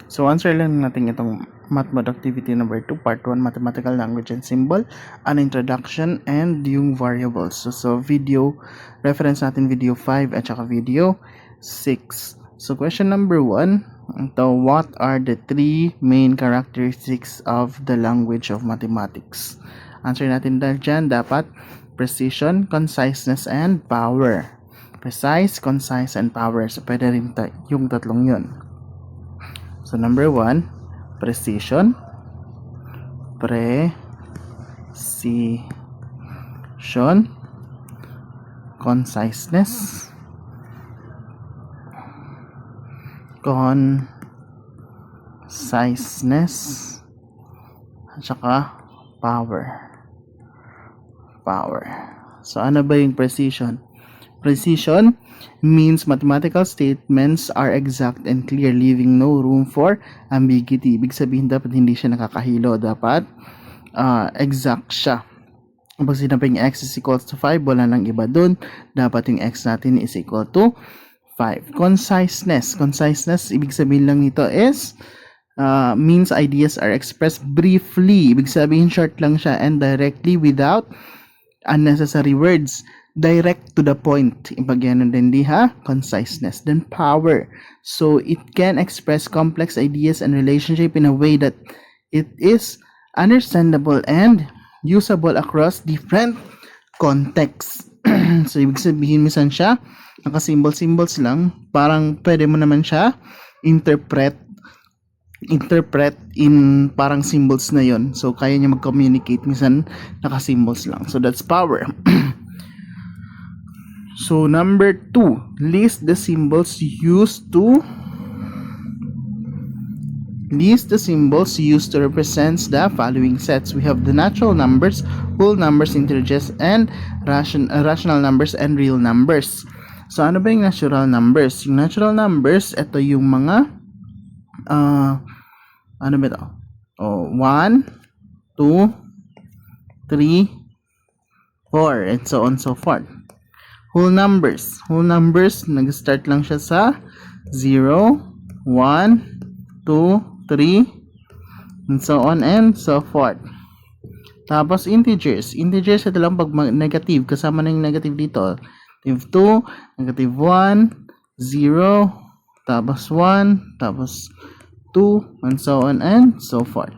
So, answer lang natin itong math mode activity number 2, part 1, mathematical language and symbol, an introduction, and yung variables. So video, reference natin video 5 at saka video 6. So, question number 1, what are the 3 main characteristics of the language of mathematics? Answer natin dahil dyan, dapat precision, conciseness, and power. Precise, concise, and power. So, pwede rin yung tatlong yun. So, number 1, precision, conciseness, at saka power. So, ano ba yung precision? Precision means mathematical statements are exact and clear, leaving no room for ambiguity. Ibig sabihin, dapat hindi siya nakakahilo. Dapat exact siya. Pag sinabing x is equals to 5, wala nang iba dun. Dapat yung x natin is equal to 5. Conciseness, ibig sabihin lang nito is means ideas are expressed briefly. Ibig sabihin, short lang siya and directly without unnecessary words. Direct to the point. Ipagyanan din diha, conciseness. Then power. So, it can express complex ideas and relationship in a way that it is understandable and usable across different contexts. So, ibig sabihin, minsan siya, naka-symbols lang, parang pwede mo naman siya interpret in parang symbols na yon. So, kaya niya mag-communicate, minsan naka-symbols lang. So, that's power. So, number 2, list the symbols used to represent the following sets. We have the natural numbers, whole numbers, integers, and rational numbers and real numbers. So, ano ba yung natural numbers? Yung natural numbers, ito yung mga ano ba ito? 1, 2, 3, 4, and so on so forth. Whole numbers, nag-start lang siya sa 0, 1, 2, 3, and so on and so forth. Tapos integers, ito lang pag negative, kasama na yung negative dito. Negative 2, negative 1, 0, tapos 1, tapos 2, and so on and so forth.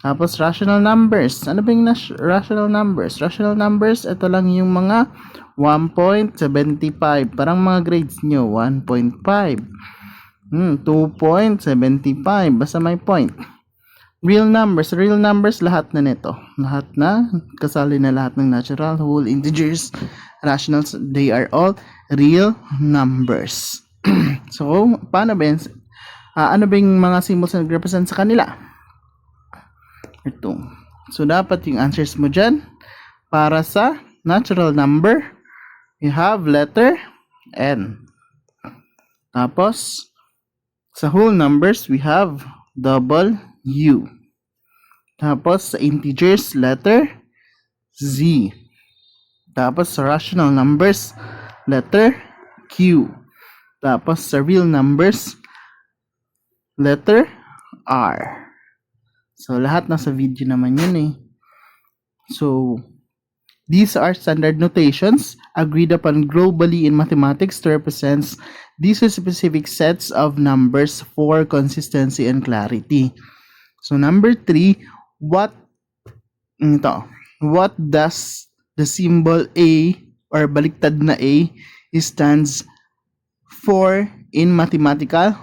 Tapos rational numbers. Ano ba yung rational numbers? Rational numbers, ito lang yung mga 1.75. Parang mga grades nyo. 1.5. 2.75. Basta may point. Real numbers. Real numbers, lahat na nito. Lahat na. Kasali na lahat ng natural, whole, integers, rationals. They are all real numbers. So, paano ba yan? Ano ba yung mga symbols na nag-represent sa kanila? Ito. So, dapat yung answers mo dyan, para sa natural number, you have letter N. Tapos, sa whole numbers, we have double U. Tapos, sa integers, letter Z. Tapos, sa rational numbers, letter Q. Tapos, sa real numbers, letter R. So, lahat nasa video naman yun eh. So, these are standard notations agreed upon globally in mathematics to represent these specific sets of numbers for consistency and clarity. So, number 3, what does the symbol A or baliktad na A stands for in mathematical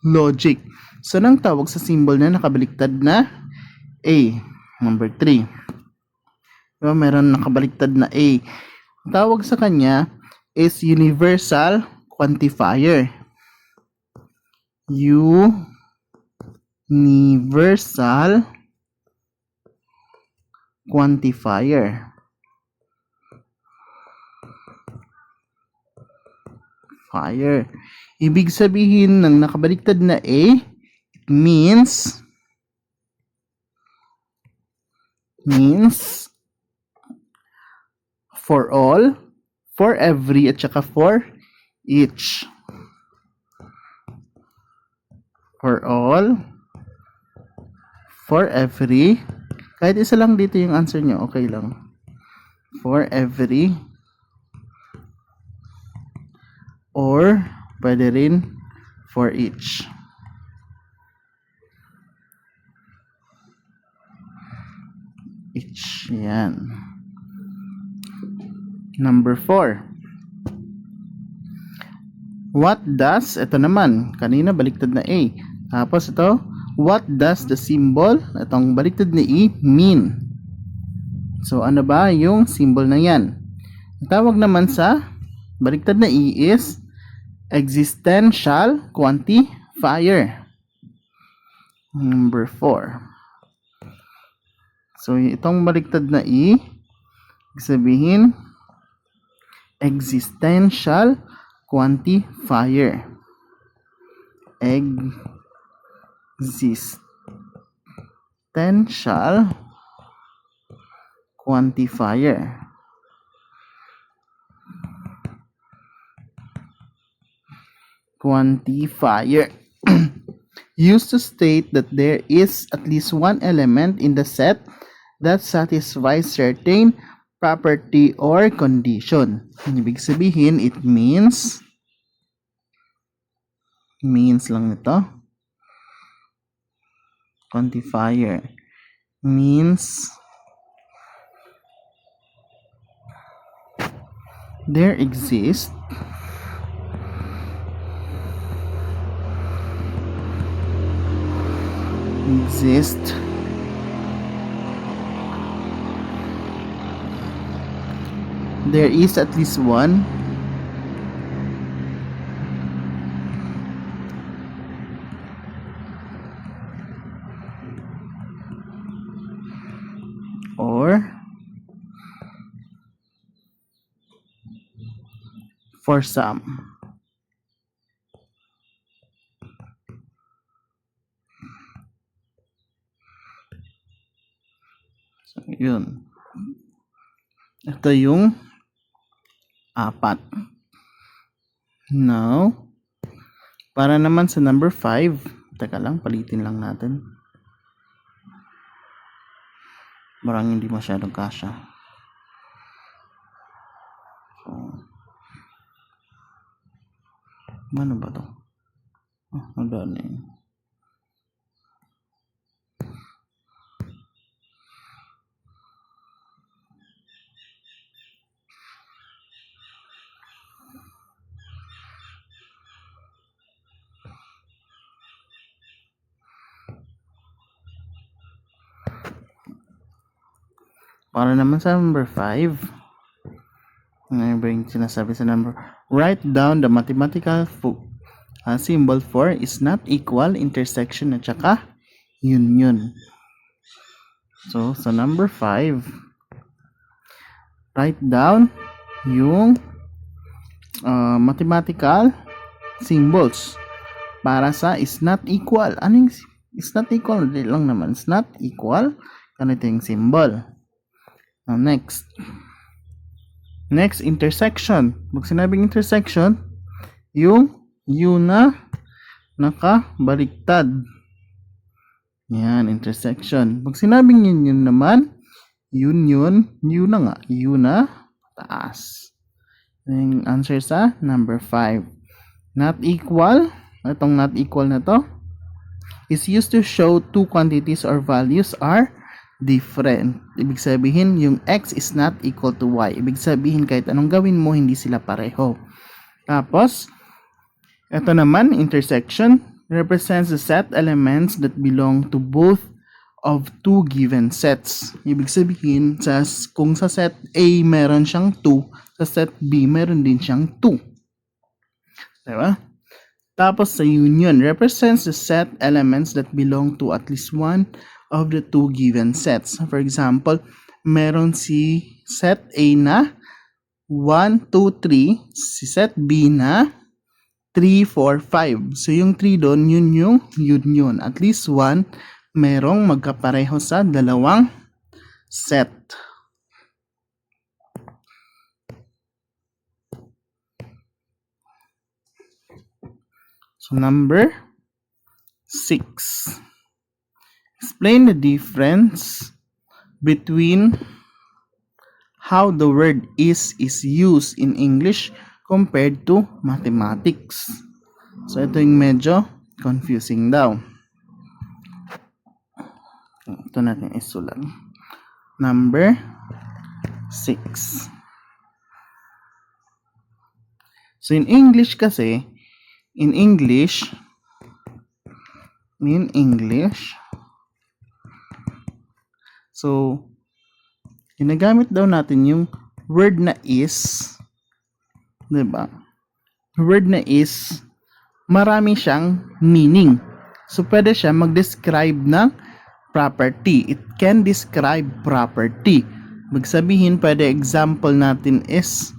logic? So, nang tawag sa symbol na nakabaliktad na A. Number 3. Diba, meron nakabaliktad na A. Ang tawag sa kanya is universal quantifier. Universal quantifier. Ibig sabihin ng nakabaliktad na A, it means for all, for every, at saka for each. For all, For every, kahit isa lang dito yung answer nyo, okay lang. For every, or pwede rin for each. Each, yan. Number 4. What does, ito naman, kanina baliktad na A. Tapos ito, what does the symbol, itong baliktad na E, mean? So, ano ba yung symbol na yan? Ang tawag naman sa baliktad na E is existential quantifier. Number 4. So, itong baliktad na E, sabihin, existential quantifier. Existential quantifier. Quantifier. Used to state that there is at least one element in the set that satisfies certain property or condition. Ibig sabihin, it means lang ito. Quantifier means there exists there is at least one or for some. So, yun. Ito yung 4. Now, para naman sa number 5, teka lang, palitin lang natin. Marang hindi masyadong kasya. So, ano ba to? Wala na yun. Para naman sa number 5, ano ba yung sinasabi sa number? Write down the mathematical symbol for is not equal, intersection, at saka union. So, sa number 5, write down yung mathematical symbols para sa is not equal. Ano yung is not equal? Hindi lang naman. Is not equal. Ganito yung symbol. Now, next, intersection. Pag sinabing intersection, yung na nakabaliktad. Yan, intersection. Pag sinabing union naman, union na nga. Yun na taas. Yung answer sa number 5. Not equal. Itong not equal na to is used to show two quantities or values are different. Ibig sabihin, yung x is not equal to y. Ibig sabihin, kahit anong gawin mo, hindi sila pareho. Tapos, ito naman, intersection, represents the set elements that belong to both of two given sets. Ibig sabihin, kung sa set A meron siyang 2, sa set B meron din siyang 2. Diba? Tapos sa union, represents the set elements that belong to at least one of the two given sets. For example, meron si set A na 1, 2, 3, si set B na 3, 4, 5. So yung 3 doon, yun yung union. At least one, merong magkapareho sa dalawang set. So number 6. Explain the difference between how the word is used in English compared to mathematics. So, ito yung medyo confusing daw. Ito natin isulat. Number 6. So, in English kasi, so, ginagamit daw natin yung word na is, diba? Word na is, marami siyang meaning. So, pwede siya mag-describe ng property. It can describe property. Magsabihin, pwede example natin is,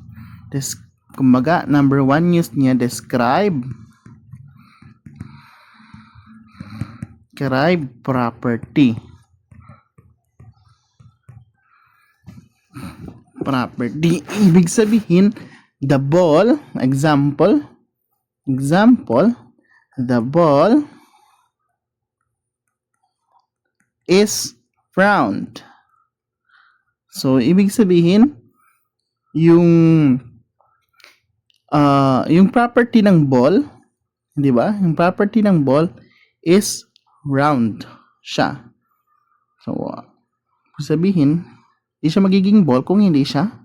kumbaga, number 1 use niya, describe property. Ibig sabihin, the ball, example, the ball is round. So, ibig sabihin, yung property ng ball, di ba? Yung property ng ball is round siya. So, sabihin, hindi siya magiging ball kung hindi siya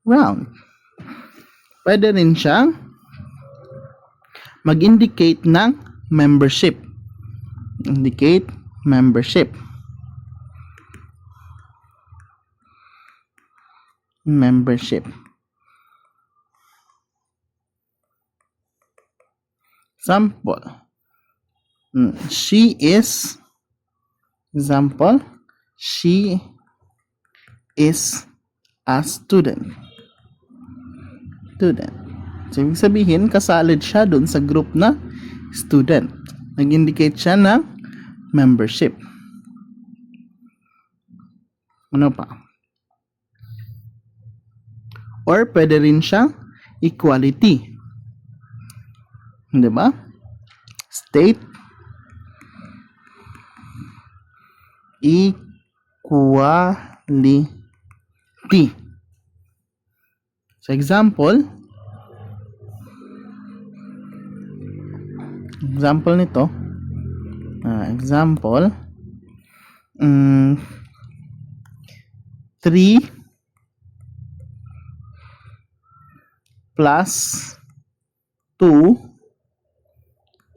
round. Pwede rin siyang mag-indicate ng membership. Indicate membership. Example. She is a student. So, ibig sabihin, kasalid siya dun sa group na student. Nag-indicate siya ng membership. Ano pa? Or pwede rin siyang equality. Diba? State equality. So, example nito, 3 plus 2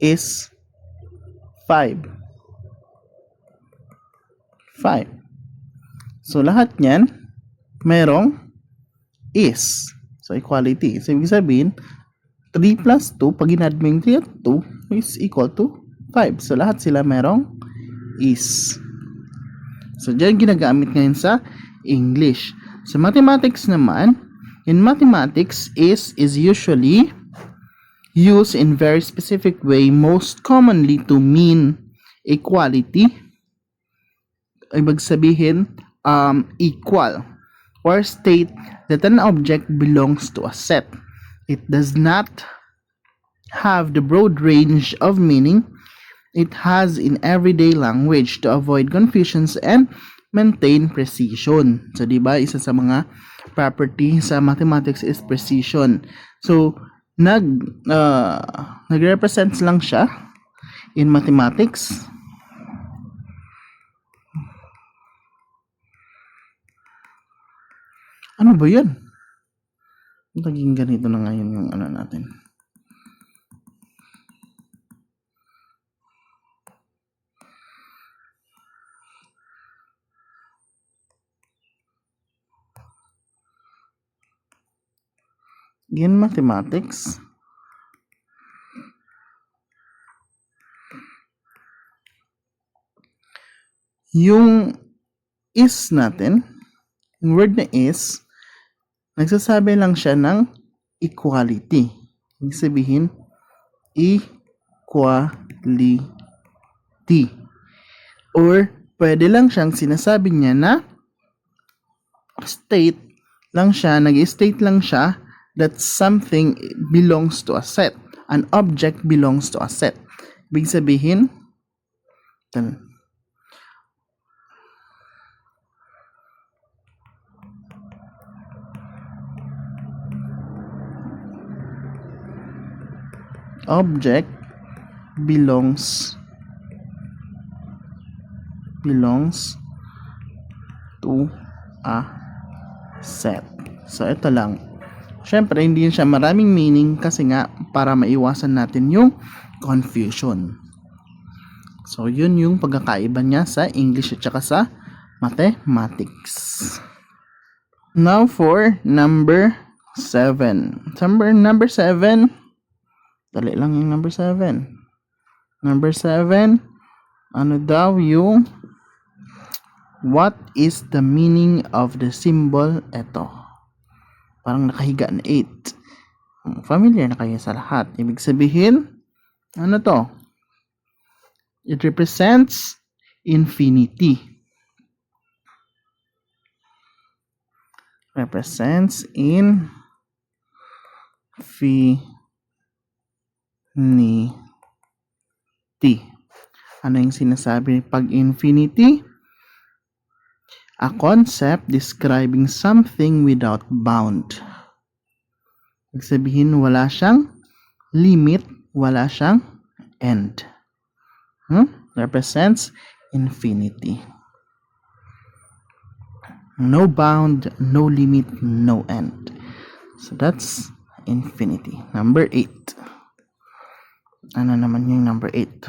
is 5. So, lahat niyan merong is. So, equality. So, ibig sabihin, 3 plus 2, pag in-add mo yung 3 at 2 is equal to 5. So, lahat sila merong is. So, dyan ginagamit ngayon sa English. Sa mathematics naman, in mathematics, is usually used in very specific way, most commonly to mean equality. Ibig sabihin, equal, or state that an object belongs to a set. It does not have the broad range of meaning it has in everyday language to avoid confusions and maintain precision. So, di ba, isa sa mga property sa mathematics is precision. So, nag-represents lang siya in mathematics. Ano ba yan? Naging ganito na ngayon yung ano natin. In mathematics, yung is natin, yung word na is, nagsasabi lang siya ng equality. Ibig sabihin, equality. Or, pwede lang siyang sinasabi niya na state lang siya, nag-state lang siya that something belongs to a set. An object belongs to a set. Ibig sabihin, object belongs to a set. So, ito lang. Siyempre, hindi siya maraming meaning kasi nga para maiwasan natin yung confusion. So, yun yung pagkakaiba niya sa English at saka sa mathematics. Now for number 7. Number 7. Dali lang yung number 7. Number 7. Ano daw yung what is the meaning of the symbol? Ito. Parang nakahiga na 8. Familiar na kayo sa lahat. Ibig sabihin, ano to? It represents infinity. Represents infinity. Ano yung sinasabi pag infinity? A concept describing something without bound. Ibig sabihin, wala siyang limit, wala siyang end. Represents infinity. No bound, no limit, no end. So that's infinity. Number 8. Ano naman yung number 8?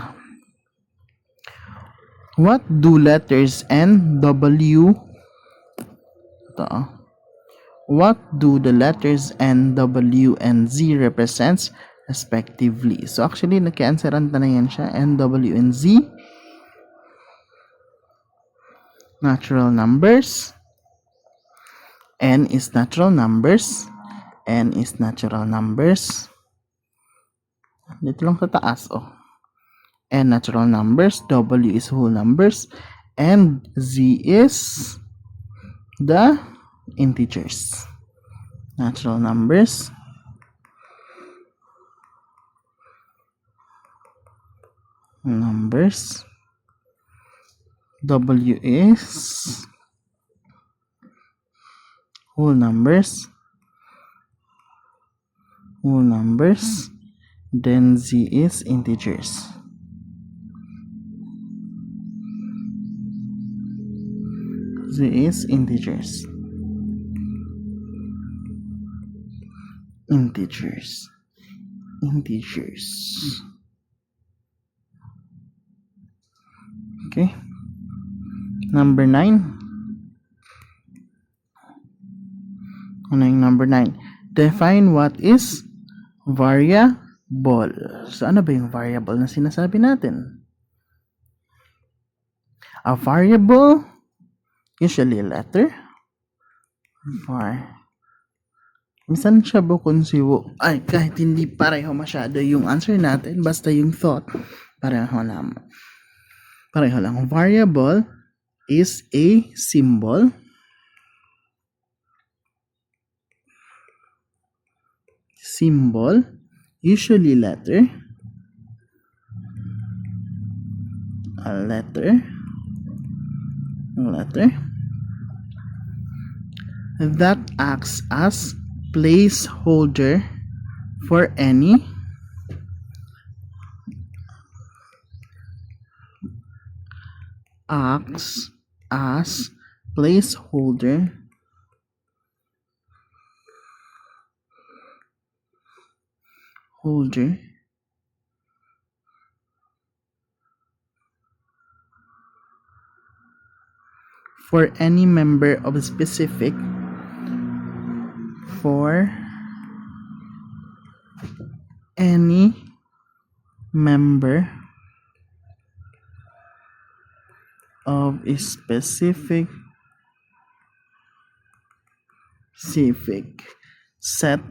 What do letters N, W, what do the letters N, W, and Z represents respectively? So actually, naki-answeran na yan siya. N, W, and Z. Natural numbers. N is natural numbers. N is natural numbers. Dito lang sa taas, N natural numbers, W is whole numbers, and Z is the integers. Natural numbers, W is whole numbers, then Z is integers. Z is integers. Okay. Number 9. Ano yung number 9? Define what is variable. So, ano ba yung variable na sinasabi natin? A variable, usually a letter. Minsan siya bukon siwo. Ay, kahit hindi pareho masyado yung answer natin, basta yung thought, pareho lang. Variable is a symbol. Usually letter. A letter that acts as placeholder for any for any member of a specific set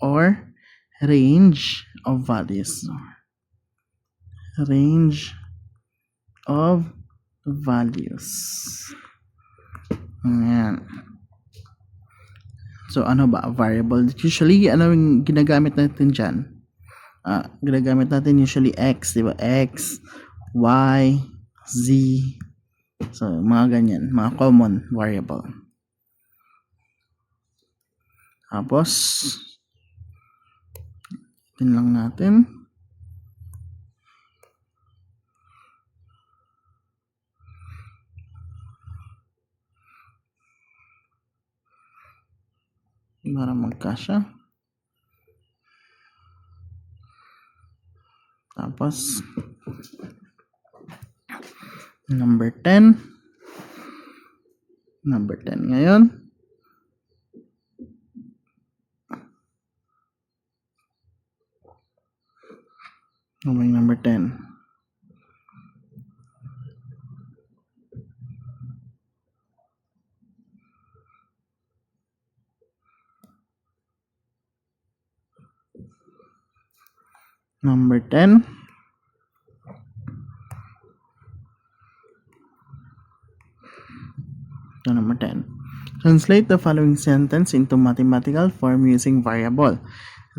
or range of values. Ayan. So, ano ba? Variable. Usually, ano yung ginagamit natin dyan? Ginagamit natin usually X, di ba? X, Y, Z. So, mga ganyan. Mga common variable. Tapos, Tin lang natin. Para magkasya. Tapos, number 10. Number 10 ngayon. Number 10. Number 10. Number 10. Translate the following sentence into mathematical form using variable.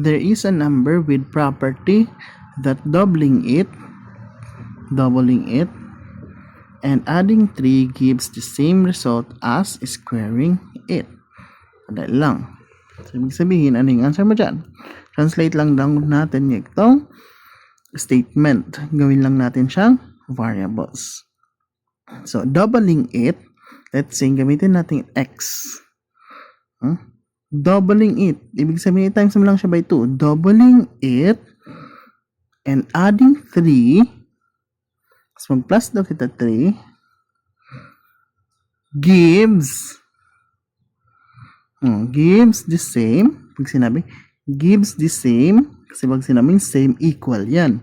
There is a number with property that doubling it, and adding 3 gives the same result as squaring it. Madali lang. So, ibig sabihin, ano yung answer mo dyan? Translate lang natin itong statement. Gawin lang natin siyang variables. So, doubling it, let's say, gamitin natin x. Doubling it, ibig sabihin, times mo lang siya by 2. Doubling it and adding 3, so mag-plus daw kita 3, gives the same, pag sinabi, gives the same, kasi pag sinabing same, equal yan.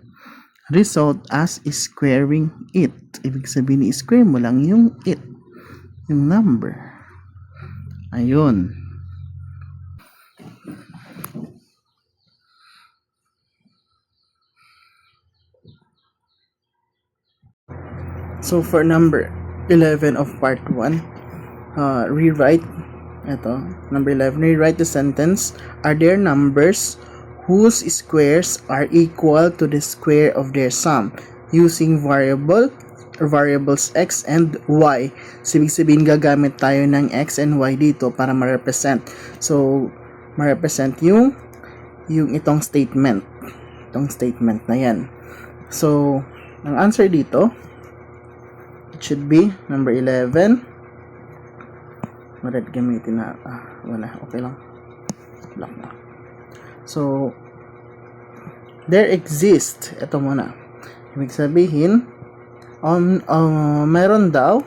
Result as squaring it. Ibig sabihin, i-square mo lang yung it, yung number. Ayun. So, for number 11 of part 1, rewrite ito, number 11, rewrite the sentence. Are there numbers whose squares are equal to the square of their sum using variables x and y? So, ibig sabihin, gagamit tayo ng x and y dito para ma-represent. So, ma-represent yung itong statement. Itong statement na yan. So, ang answer dito, it should be number 11. Red gamitin na. Wala. Okay lang. Black na. So, there exist. Ito muna. Ibig sabihin, meron daw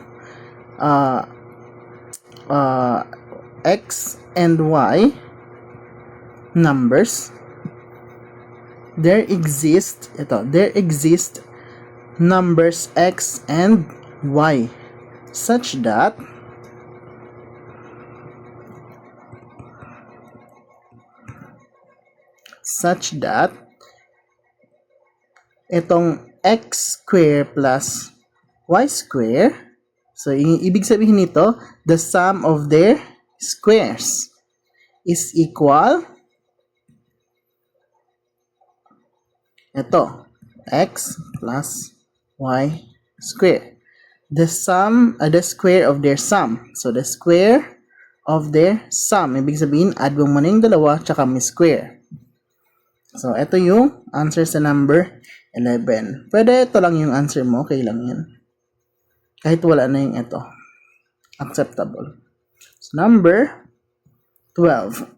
x and y numbers. There exist numbers x and y such that itong x square plus y square, so ibig sabihin nito, the sum of their squares is equal ito, x plus y square. The square of their sum. So, the square of their sum. Ibig sabihin, add mo muna yung dalawa, tsaka may square. So, ito yung answer sa number 11. Pwede ito lang yung answer mo. Okay lang yan. Kahit wala na yung ito. Acceptable. So, number 12.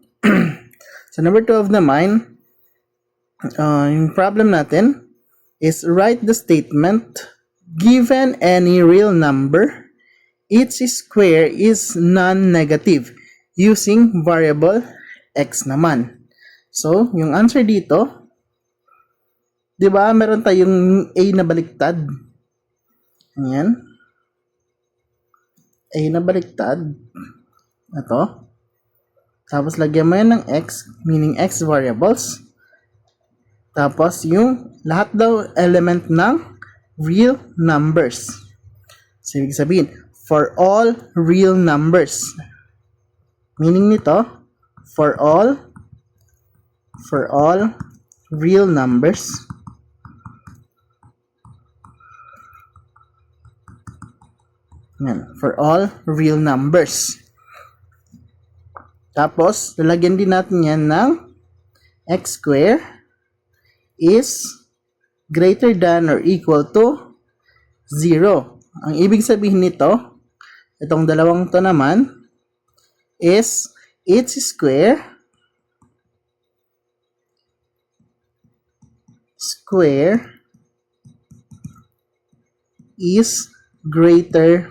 So, number 12 naman, yung problem natin is write the statement, given any real number, its square is non-negative using variable x naman. So, yung answer dito, di ba, meron tayong a na baliktad. Ayan. A na baliktad. Ito. Tapos, lagyan mo yan ng x, meaning x variables. Tapos, yung lahat daw element ng real numbers. So, ibig sabihin, for all real numbers. Meaning nito, for all real numbers. Yan, for all real numbers. Tapos, lalagyan din natin yan ng x square is greater than or equal to 0. Ang ibig sabihin nito, itong dalawang to naman, is its square is greater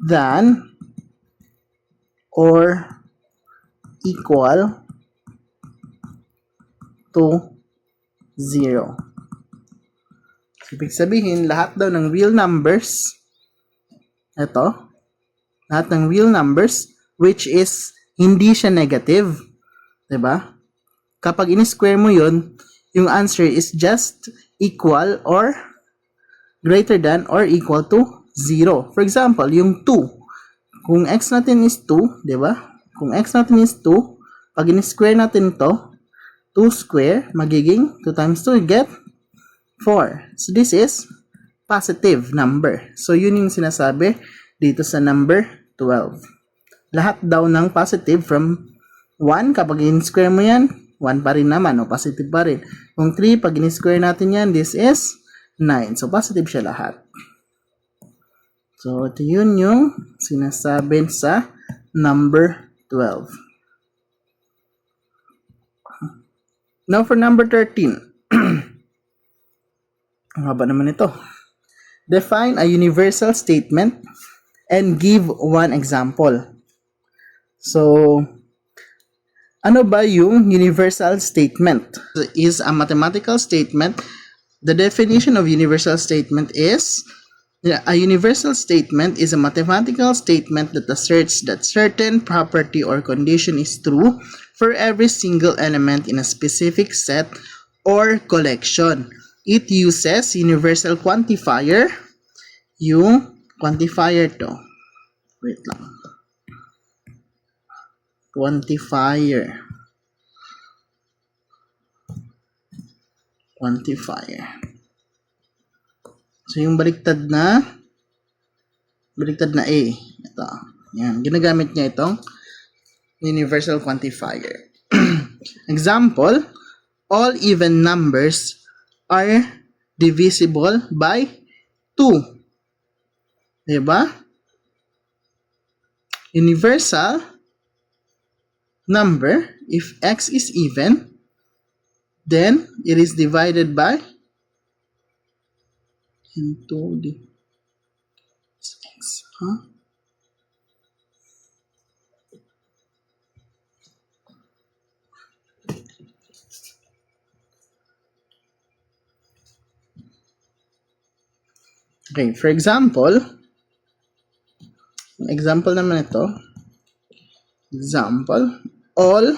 than or equal to 0. Ibig sabihin, lahat daw ng real numbers, lahat ng real numbers, which is hindi siya negative, diba? Kapag in-square mo yun, yung answer is just equal or greater than or equal to 0. For example, yung 2. Kung x natin is 2, di ba? Kung x natin is 2, pag in-square natin to, 2 square, magiging 2 times 2, you get 4. So, this is positive number. So, yun yung sinasabi dito sa number 12. Lahat daw ng positive from 1, kapag in-square mo yan, 1 pa rin naman, o positive pa rin. Kung 3, pag in-square natin yan, this is 9. So, positive siya lahat. So, ito yun yung sinasabi sa number 12. Now, for number 13. Ang haba naman ito. Define a universal statement and give one example. So, ano ba yung universal statement? It is a mathematical statement. The definition of universal statement is, a universal statement is a mathematical statement that asserts that certain property or condition is true for every single element in a specific set or collection. It uses universal quantifier. Yung quantifier to. Wait lang. Quantifier. So, yung baliktad na A. Ito. Yan. Ginagamit niya itong universal quantifier. Example, all even numbers are divisible by 2. Diba? Universal number, if x is even, then it is divided by into the x. Okay, for example naman ito. Example, all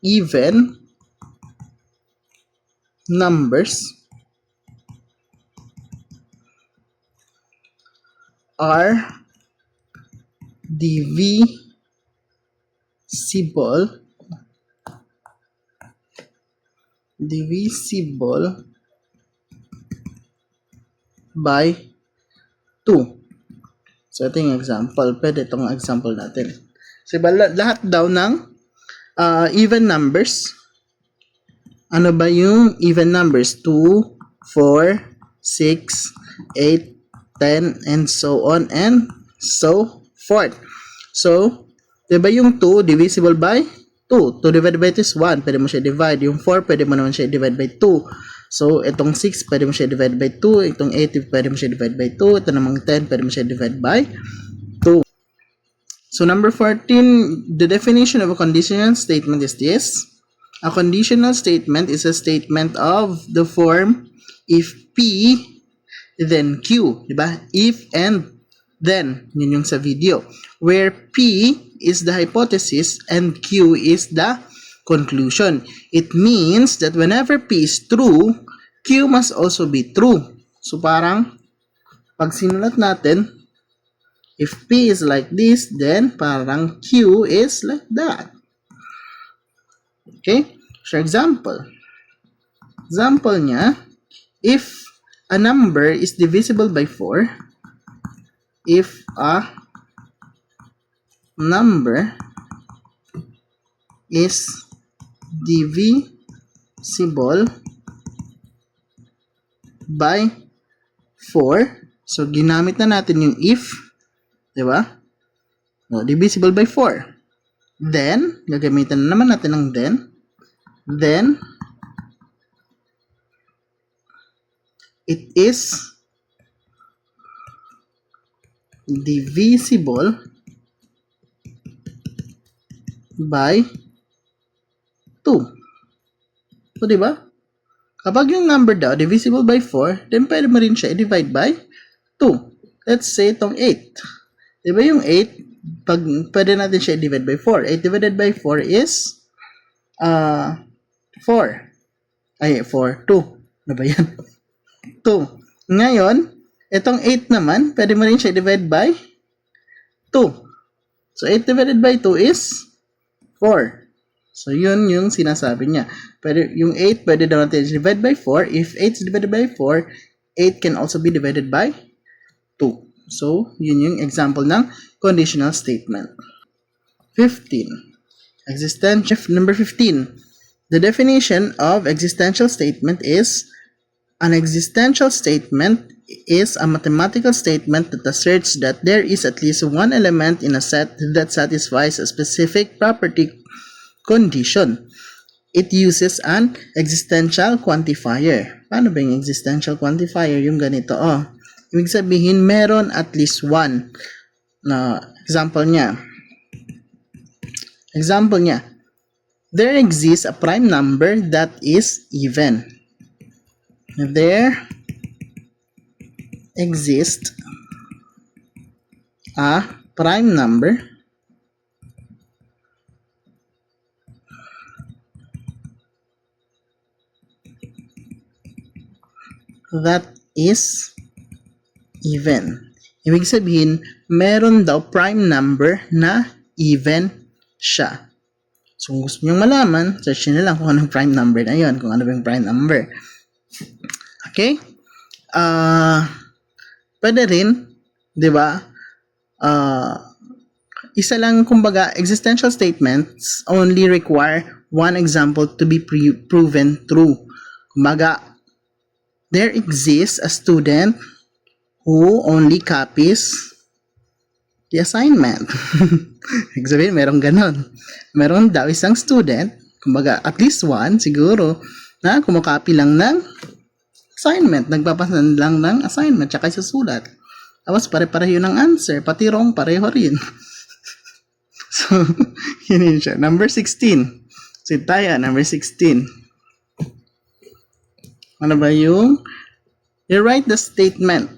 even numbers are divisible by 2. So, ito yung example. Pwede itong example natin. So, lahat daw ng even numbers. Ano ba yung even numbers? 2, 4, 6, 8, 10, and so on and so forth. So, diba yung 2 divisible by 2? 2 divided by 2 is 1. Pwede mo siya divide. Yung 4, pwede mo naman siya divide by 2. So, itong 6, pwede mo siya divide by 2. Itong 8, pwede mo siya divide by 2. Ito namang 10, pwede mo siya divide by 2. So, number 14, the definition of a conditional statement is this. A conditional statement is a statement of the form if P, then Q. Diba? If and then. Yun yung sa video. Where P is the hypothesis and Q is the conclusion. It means that whenever P is true, Q must also be true. So, parang, pag sinulat natin, if P is like this, then parang Q is like that. Okay? So, example. Example niya, if a number is divisible by 4, if a number is divisible by 4. So, ginamit na natin yung if. Diba? No, divisible by 4. Then, gagamitan na naman natin ng then. Then, it is divisible by 2. So, diba? Kapag yung number daw divisible by 4, then pwede mo rin siya i-divide by 2. Let's say itong 8. Diba yung 8, pag pwede natin siya i-divide by 4. 8 divided by 4 is 4. Ay, 4. 2. Ano ba yan? 2. Ngayon, itong 8 naman, pwede mo rin siya i-divide by 2. So, 8 divided by 2 is 4. So, yun yung sinasabi niya. Pwede, yung 8, pwede daw natin divide by 4. If 8 is divided by 4, 8 can also be divided by 2. So, yun yung example ng conditional statement. 15. Number 15. The definition of existential statement is, an existential statement is a mathematical statement that asserts that there is at least one element in a set that satisfies a specific property condition. It uses an existential quantifier. Paano ba yung existential quantifier? Yung ganito, ibig sabihin, meron at least one. Na example niya. There exists a prime number that is even. There exists a prime number that is even. Ibig sabihin, meron daw prime number na even siya. So, kung gusto nyo malaman, search nyo lang kung anong prime number na yun, kung ano yung prime number. Okay? Pwede rin, di ba? Isa lang, kumbaga, existential statements only require one example to be proven true. Kumbaga, there exists a student who only copies the assignment. Ibig sabihin, meron ganon. Meron daw isang student, kumbaga at least one siguro, na kumukopy lang ng assignment. Nagpapasa lang ng assignment, tsaka susulat. Tapos pare-pareho ng answer, pati wrong, pareho rin. So, yun siya. Number 16. So, tayo, number 16. Ano ba yung? You write the statement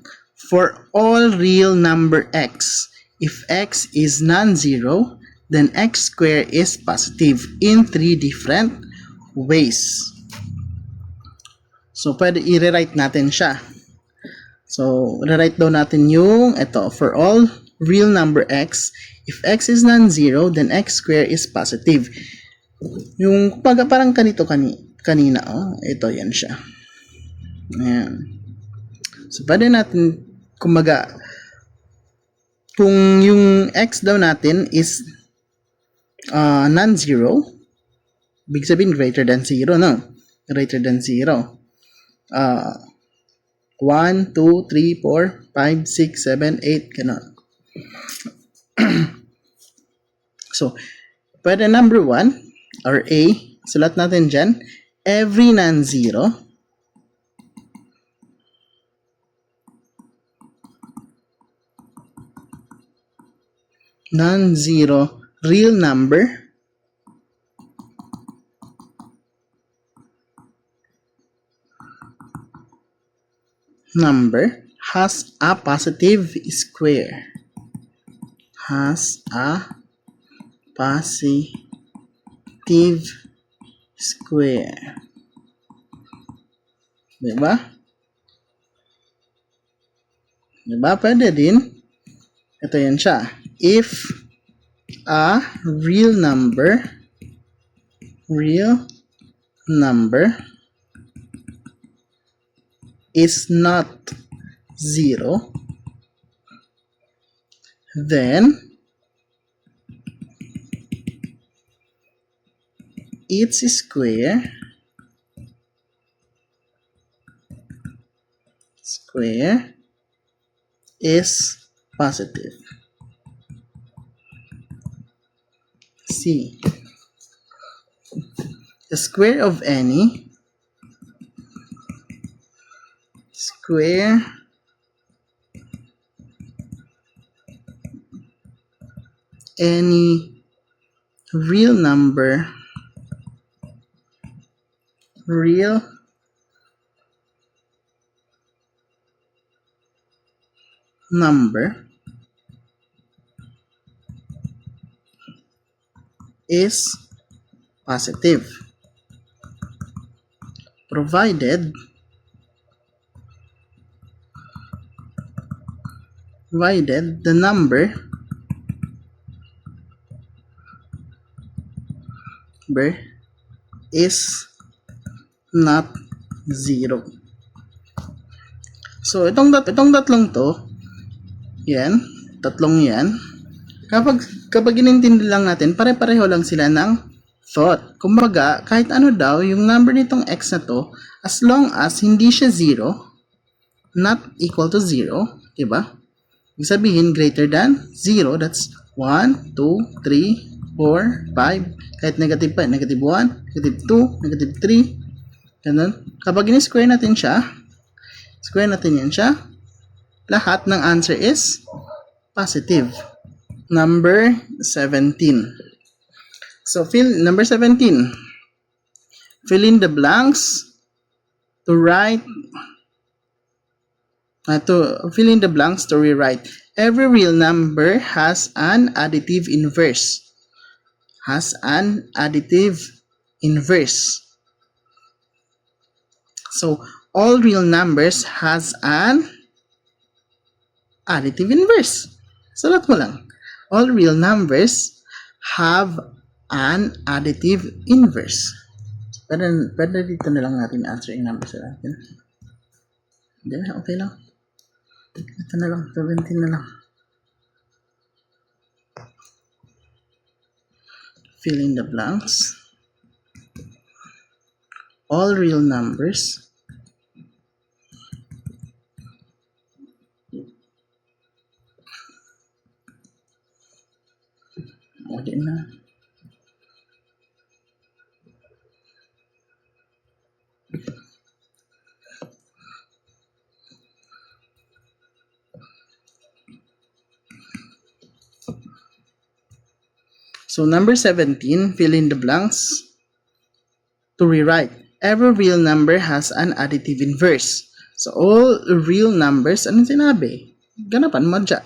for all real number x. If x is non-zero, then x squared is positive in 3 different ways. So, pwede i-rewrite natin siya. So, rewrite daw natin yung ito. For all real number x, if x is non-zero, then x squared is positive. Yung parang kanina, ito yan siya. Ayan. So, pwede natin, kumbaga, kung yung x daw natin is non-zero, big sabihin greater than 0, no? Greater than 0. 1, 2, 3, 4, 5, 6, 7, 8, gano'n. So, pwede number 1, or A, sulat natin dyan, every non-zero real number has a positive square. Has a positive square. Diba? Diba? Pwede din. Ito yan siya. If a real number is not 0, then its square is positive. C. The square of any real number is positive, provided the number is not zero. So, itong tatlong to, tatlong yan, kapag inintindi lang natin, pare-pareho lang sila ng thought. Kumbaga, kahit ano daw, yung number nitong x na to, as long as hindi siya 0, not equal to 0, diba? Ibig sabihin, greater than 0, that's 1, 2, 3, 4, 5, kahit negative pa, negative 1, negative 2, negative 3, ganun. Kapag in-square natin siya, lahat ng answer is positive. Number 17. So, number 17. Fill in the blanks to rewrite. Every real number has an additive inverse. So, all real numbers has an additive inverse. Salat mo lang. All real numbers have an additive inverse. Pwede dito na lang natin answer yung numbers natin. Hindi na, okay lang. Ito na lang, 17 na lang. Fill in the blanks. All real numbers So number 17, fill in the blanks to rewrite. Every real number has an additive inverse. So all real numbers, anong sinabi? Ganapan mo dyan.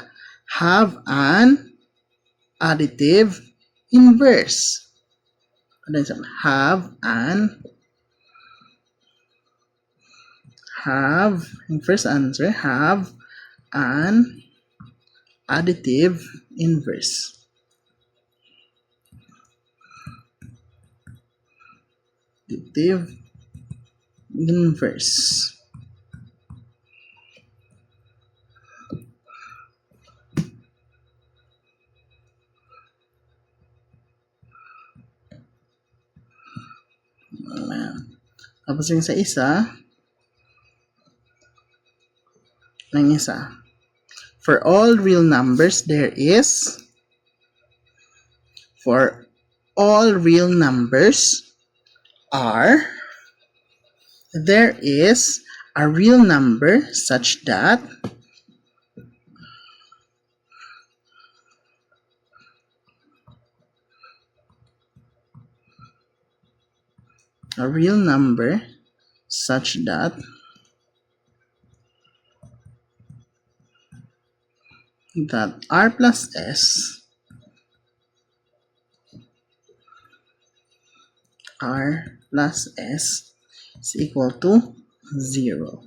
Have an additive inverse. First answer, have an additive inverse. Additive inverse. Tapos yung sa isa, for all real numbers, there is a real number such that r plus s is equal to 0.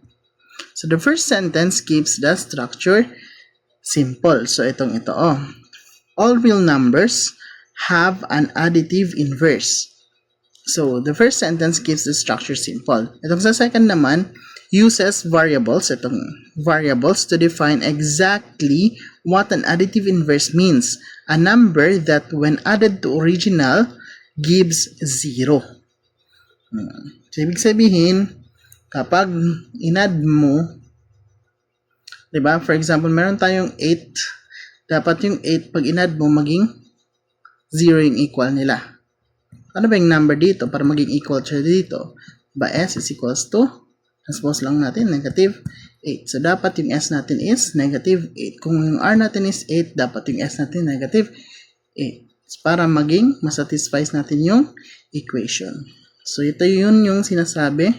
So the first sentence keeps the structure simple. So ito. All real numbers have an additive inverse. So the first sentence keeps the structure simple. Itong sa second naman, uses variables to define exactly what an additive inverse means. A number that when added to original gives 0. So, ibig sabihin, kapag in-add mo, diba? For example, meron tayong 8. Dapat yung 8, pag in-add mo, maging 0 yung equal nila. Ano ba yung number dito para maging equal siya dito? Diba S is equals to, transpose lang natin, negative 8. So, dapat yung S natin is negative 8. Kung yung R natin is 8, dapat yung S natin negative 8. So, para maging masatisfies natin yung equation. So, ito yun yung sinasabi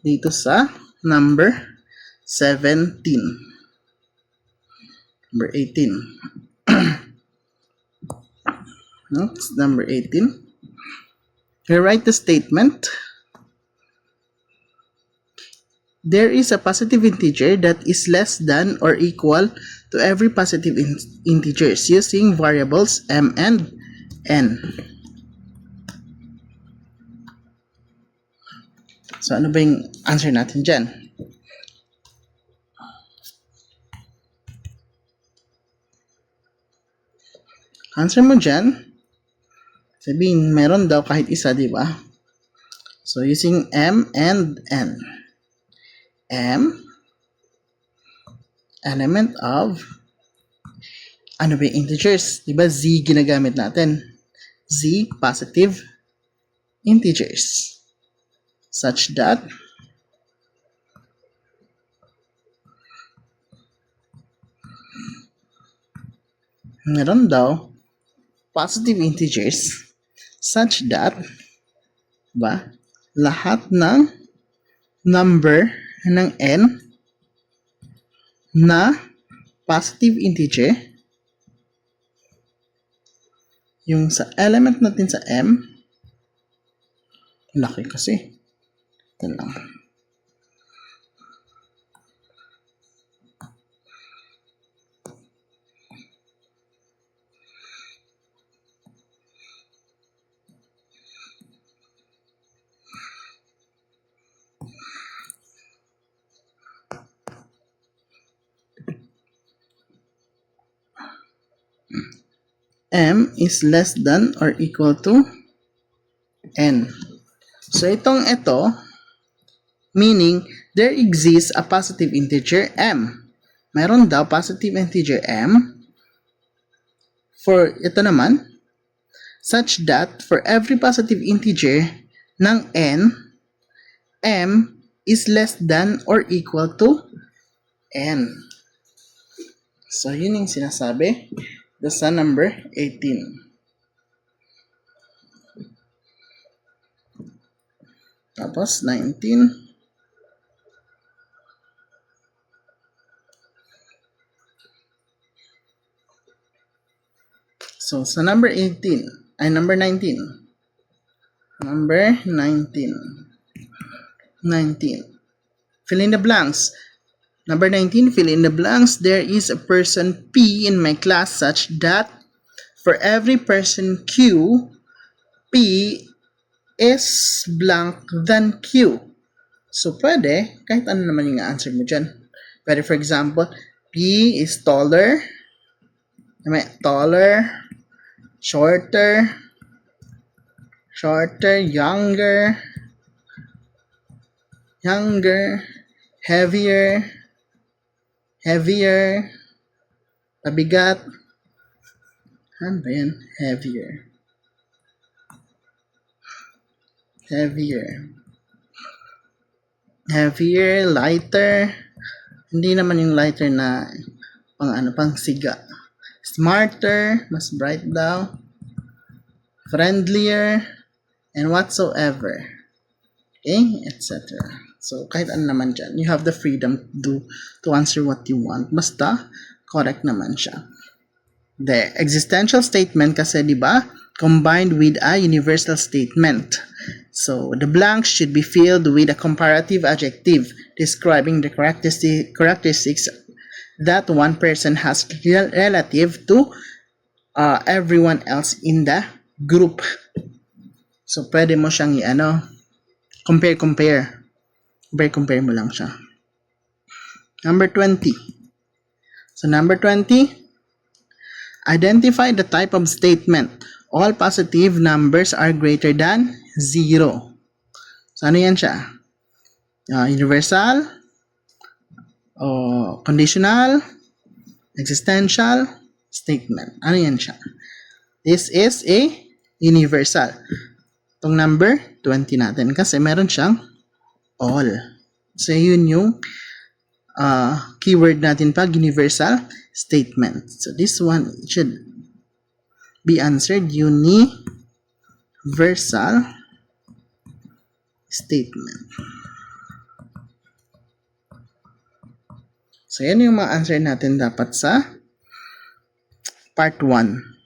dito sa number 17. Number 18. Next, number 18. Rewrite the statement. There is a positive integer that is less than or equal to every positive integers using variables m and n. So, ano ba yung answer natin dyan? Answer mo dyan, sabihin, meron daw kahit isa, di ba? So, using m and n. M, element of, ano ba yung integers? Di ba z ginagamit natin? Z, positive integers. Such that meron daw positive integers such that ba lahat ng number ng n na positive integer yung sa element natin sa m laki kasi ito lang. M is less than or equal to n. So, ito, meaning, there exists a positive integer m. Meron daw positive integer m for ito naman, such that for every positive integer ng n, m is less than or equal to n. So, yun yung sinasabi sa number 18. Tapos, 19. So, sa number 18, ay number 19. Number 19. 19. Fill in the blanks. Number 19, fill in the blanks. There is a person P in my class such that for every person Q, P is blank than Q. So, pwede, kahit ano naman yung answer mo dyan. Pwede, for example, P is taller, shorter, younger, heavier, pabigat, ano ba yan? Heavier, lighter, hindi naman yung lighter na pang siga. Smarter, mas bright daw, friendlier, and whatsoever. Okay, etc. So, kahit ano naman dyan, you have the freedom to answer what you want. Basta, correct naman siya. The existential statement kasi, di ba, combined with a universal statement. So, the blanks should be filled with a comparative adjective describing the characteristics that one person has relative to everyone else in the group. So, pwede mo siyang compare mo lang siya. Number 20. So, number 20, identify the type of statement All positive numbers are greater than 0. So, ano yan siya? Universal, conditional, existential statement. Ano yan siya? This is a universal. Itong number 20 natin kasi meron siyang all. So, yun yung keyword natin pag universal statement. So, this one should be answered universal statement. So, yan yung mga answer natin dapat sa part 1.